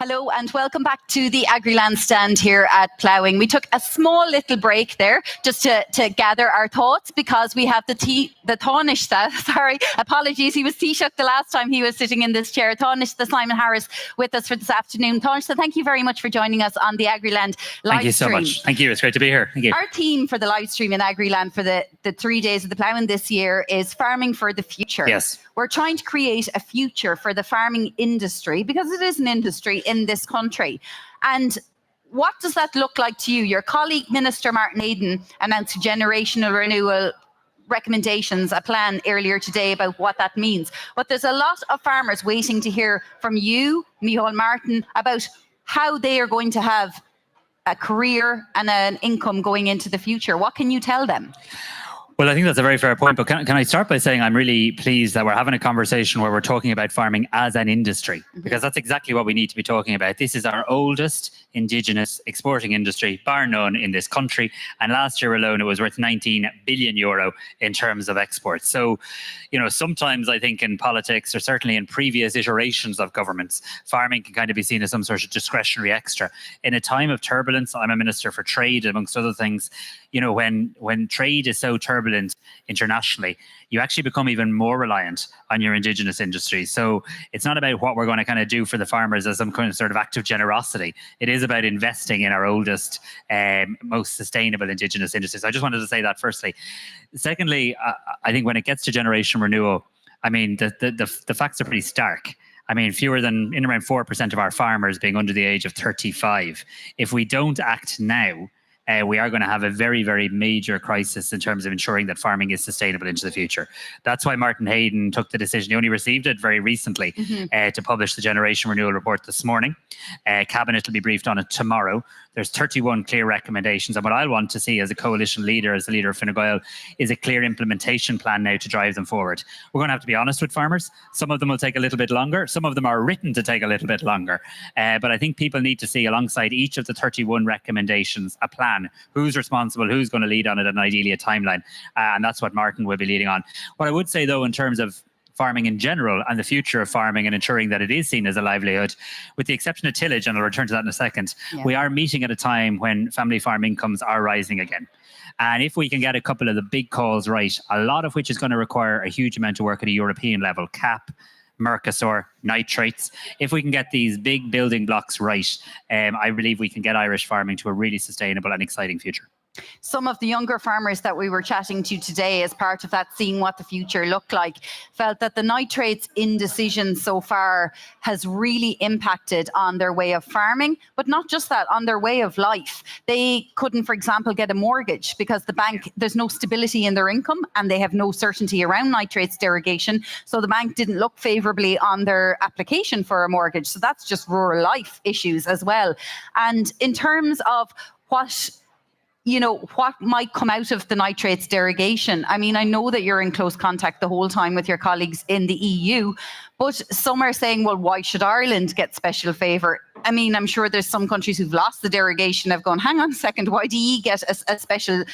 Hello and welcome back to the Agriland stand here at Ploughing. We took a small little break there just to gather our thoughts because we have the Tánaiste, sorry, apologies, he was Taoiseach the last time he was sitting in this chair, Tánaiste Simon Harris with us for this afternoon. Tánaiste, thank you very much for joining us on the Agriland live stream. Thank you so much. Thank you, it's great to be here. Thank you. Our theme for the live stream in Agriland for the 3 days of the Ploughing this year is Farming for the Future. Yes. We're trying to create a future for the farming industry because it is an industry in this country. And what does that look like to you? Your colleague, Minister Martin Heydon, announced generational renewal recommendations, a plan earlier today about what that means. But there's a lot of farmers waiting to hear from you, Micheál Martin, about how they are going to have a career and an income going into the future. What can you tell them? Well, I think that's a very fair point, but can I start by saying I'm really pleased that we're having a conversation where we're talking about farming as an industry, because that's exactly what we need to be talking about. This is our oldest indigenous exporting industry, bar none, in this country. And last year alone, it was worth 19 billion euro in terms of exports. So, you know, sometimes I think in politics, or certainly in previous iterations of governments, farming can kind of be seen as some sort of discretionary extra. In a time of turbulence, I'm a minister for trade, amongst other things. You know, when trade is so turbulent internationally, you actually become even more reliant on your indigenous industries. So it's not about what we're going to kind of do for the farmers as some kind of sort of act of generosity. It is about investing in our oldest, most sustainable indigenous industries. I just wanted to say that firstly. Secondly, I think when it gets to generation renewal, I mean, the facts are pretty stark. I mean, fewer than in around 4% of our farmers being under the age of 35. If we don't act now, we are going to have a very, very major crisis in terms of ensuring that farming is sustainable into the future. That's why Martin Heydon took the decision. He only received it very recently to publish the Generation Renewal Report this morning. Cabinet will be briefed on it tomorrow. There's 31 clear recommendations. And what I want to see as a coalition leader, as the leader of Fine Gael, is a clear implementation plan now to drive them forward. We're going to have to be honest with farmers. Some of them will take a little bit longer. Some of them are written to take a little bit longer. But I think people need to see alongside each of the 31 recommendations a plan. Who's responsible, who's going to lead on it, and ideally a timeline. And that's what Martin will be leading on. What I would say, though, in terms of farming in general and the future of farming and ensuring that it is seen as a livelihood, with the exception of tillage, and I'll return to that in a second, we are meeting at a time when family farm incomes are rising again. And if we can get a couple of the big calls right, a lot of which is going to require a huge amount of work at a European level, CAP, Mercosur, nitrates. If we can get these big building blocks right, I believe we can get Irish farming to a really sustainable and exciting future. Some of the younger farmers that we were chatting to today as part of that seeing what the future looked like felt that the nitrates indecision so far has really impacted on their way of farming, but not just that, on their way of life. They couldn't, for example, get a mortgage because the bank, there's no stability in their income and they have no certainty around nitrates derogation. So the bank didn't look favourably on their application for a mortgage. So that's just rural life issues as well. And in terms of what might come out of the nitrates derogation. I mean, I know that you're in close contact the whole time with your colleagues in the EU, but some are saying, well, why should Ireland get special favour? I mean, I'm sure there's some countries who've lost the derogation have gone, hang on a second, why do you get a special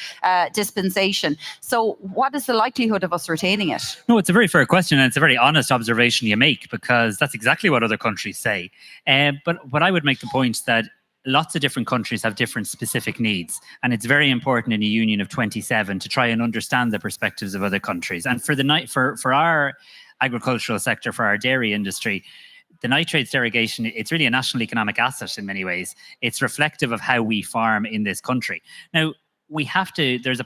dispensation? So what is the likelihood of us retaining it? No, it's a very fair question, and it's a very honest observation you make, because that's exactly what other countries say. But I would make the point that lots of different countries have different specific needs, and it's very important in a union of 27 to try and understand the perspectives of other countries. And for our agricultural sector, for our dairy industry, the nitrates derogation, it's really a national economic asset in many ways. It's reflective of how we farm in this country. Now, we have to, there's a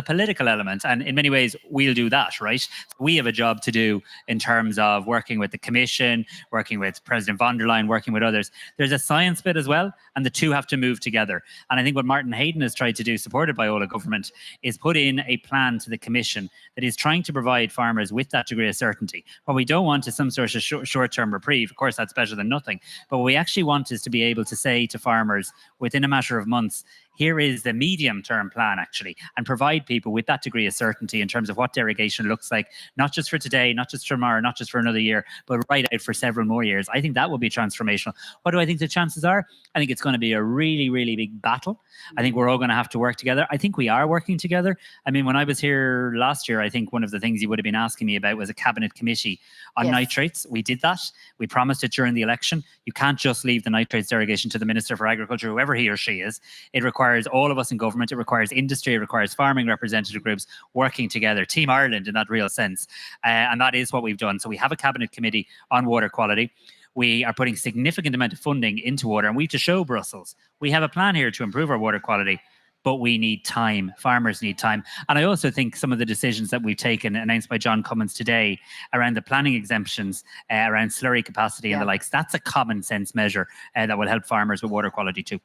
political element, and in many ways we'll do that, right? We have a job to do in terms of working with the Commission, working with President von der Leyen, working with others. There's a science bit as well, and the two have to move together. And I think what Martin Heydon has tried to do, supported by all the government, is put in a plan to the Commission that is trying to provide farmers with that degree of certainty. What we don't want is some sort of short-term reprieve. Of course, that's better than nothing. But what we actually want is to be able to say to farmers within a matter of months, Here is the medium-term plan, actually, and provide people with that degree of certainty in terms of what derogation looks like, not just for today, not just for tomorrow, not just for another year, but right out for several more years. I think that will be transformational. What do I think the chances are? I think it's going to be a really, really big battle. I think we're all going to have to work together. I think we are working together. I mean, when I was here last year, I think one of the things you would have been asking me about was a cabinet committee on nitrates. We did that. We promised it during the election. You can't just leave the nitrates derogation to the Minister for Agriculture, whoever he or she is. It requires all of us in government. It requires industry. It requires farming representative groups working together. Team Ireland in that real sense. And that is what we've done. So we have a cabinet committee on water quality. We are putting significant amount of funding into water, and we have to show Brussels we have a plan here to improve our water quality, but we need time. Farmers need time. And I also think some of the decisions that we've taken, announced by John Cummins today, around the planning exemptions, around slurry capacity and the likes, that's a common sense measure that will help farmers with water quality too.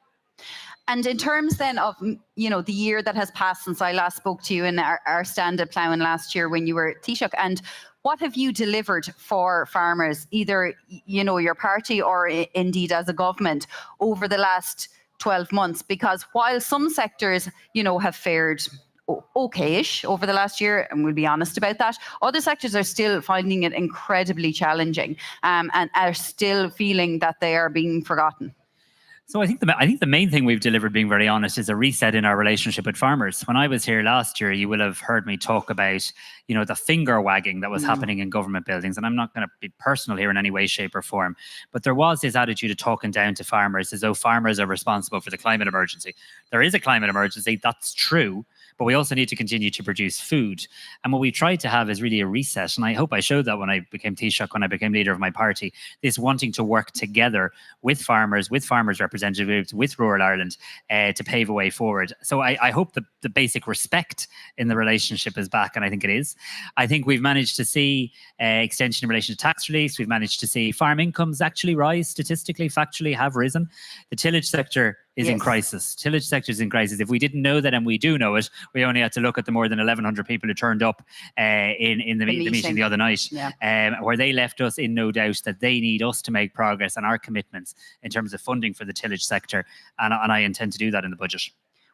And in terms then of, you know, the year that has passed since I last spoke to you in our stand-up ploughing last year when you were at Taoiseach, and what have you delivered for farmers, either, you know, your party or indeed as a government over the last 12 months? Because while some sectors, you know, have fared okay-ish over the last year, and we'll be honest about that, other sectors are still finding it incredibly challenging and are still feeling that they are being forgotten. So I think the main thing we've delivered, being very honest, is a reset in our relationship with farmers. When I was here last year, you will have heard me talk about, you know, the finger wagging that was happening in government buildings. And I'm not going to be personal here in any way, shape or form, but there was this attitude of talking down to farmers as though farmers are responsible for the climate emergency. There is a climate emergency, that's true, but we also need to continue to produce food. And what we tried to have is really a reset. And I hope I showed that when I became Taoiseach, when I became leader of my party, this wanting to work together with farmers representatives, with rural Ireland to pave a way forward. So I hope the basic respect in the relationship is back, and I think it is. I think we've managed to see extension in relation to tax relief. We've managed to see farm incomes actually rise statistically, factually have risen. The tillage sector is in crisis. Tillage sector is in crisis. If we didn't know that, and we do know it, we only had to look at the more than 1,100 people who turned up in the meeting the other night, where they left us in no doubt that they need us to make progress on our commitments in terms of funding for the tillage sector, and I intend to do that in the budget.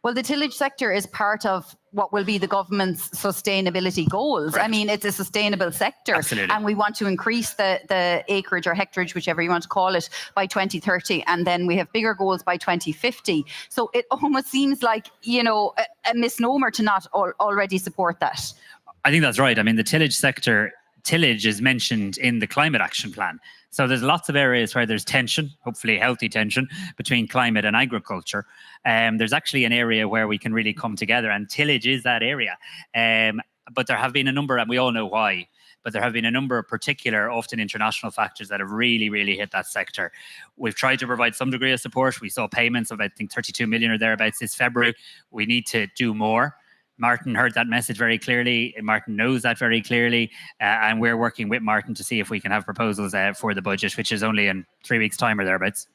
Well, the tillage sector is part of what will be the government's sustainability goals. Correct. I mean, it's a sustainable sector. Absolutely. And we want to increase the acreage or hectarage, whichever you want to call it, by 2030. And then we have bigger goals by 2050. So it almost seems like, you know, a misnomer to not already support that. I think that's right. I mean, the tillage sector, tillage is mentioned in the climate action plan. So there's lots of areas where there's tension, hopefully healthy tension, between climate and agriculture. There's actually an area where we can really come together, and tillage is that area. But there have been a number, and we all know why, but there have been a number of particular, often international factors that have really, really hit that sector. We've tried to provide some degree of support. We saw payments of, I think, 32 million or thereabouts this February. We need to do more. Martin heard that message very clearly. Martin knows that very clearly. And we're working with Martin to see if we can have proposals for the budget, which is only in 3 weeks' time or thereabouts.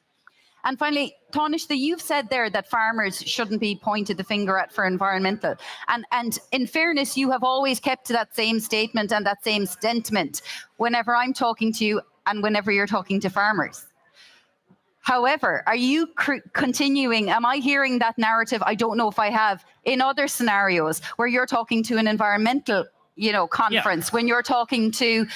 And finally, Tánaiste, you've said there that farmers shouldn't be pointed the finger at for environmental. And in fairness, you have always kept to that same statement and that same sentiment whenever I'm talking to you and whenever you're talking to farmers. However, are you continuing, am I hearing that narrative? I don't know if I have, in other scenarios where you're talking to an environmental, you know, conference, when you're talking to,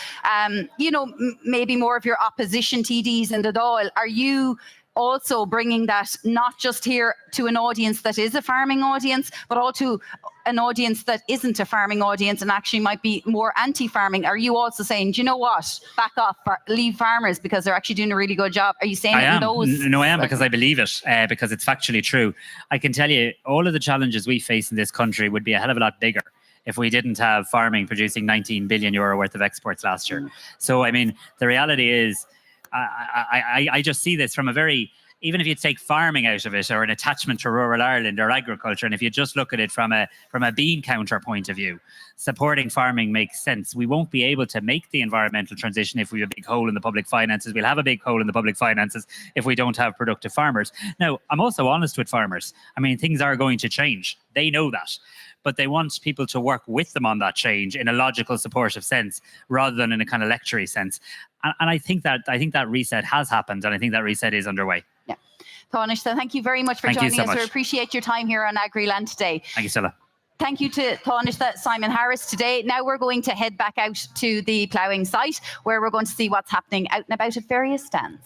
you know, maybe more of your opposition TDs in the Dáil, are you also bringing that not just here to an audience that is a farming audience, but also an audience that isn't a farming audience and actually might be more anti-farming? Are you also saying, do you know what, back off, leave farmers because they're actually doing a really good job? Are you saying it in those? No, I am, because I believe it, because it's factually true. I can tell you, all of the challenges we face in this country would be a hell of a lot bigger if we didn't have farming producing 19 billion euro worth of exports last year. So, I mean, the reality is, I just see this from a very, even if you take farming out of it, or an attachment to rural Ireland or agriculture, and if you just look at it from a bean counter point of view, supporting farming makes sense. We won't be able to make the environmental transition if we have a big hole in the public finances. We'll have a big hole in the public finances if we don't have productive farmers. Now, I'm also honest with farmers. I mean, things are going to change. They know that. But they want people to work with them on that change in a logical, supportive sense, rather than in a kind of lectury sense. And I think that reset has happened, and I think that reset is underway. Yeah. Tánaiste, thank you very much for Thank you joining so us. We much. appreciate your time here on Agriland today. Thank you, Stella. Thank you to Tánaiste Simon Harris today. Now we're going to head back out to the ploughing site where we're going to see what's happening out and about at various stands.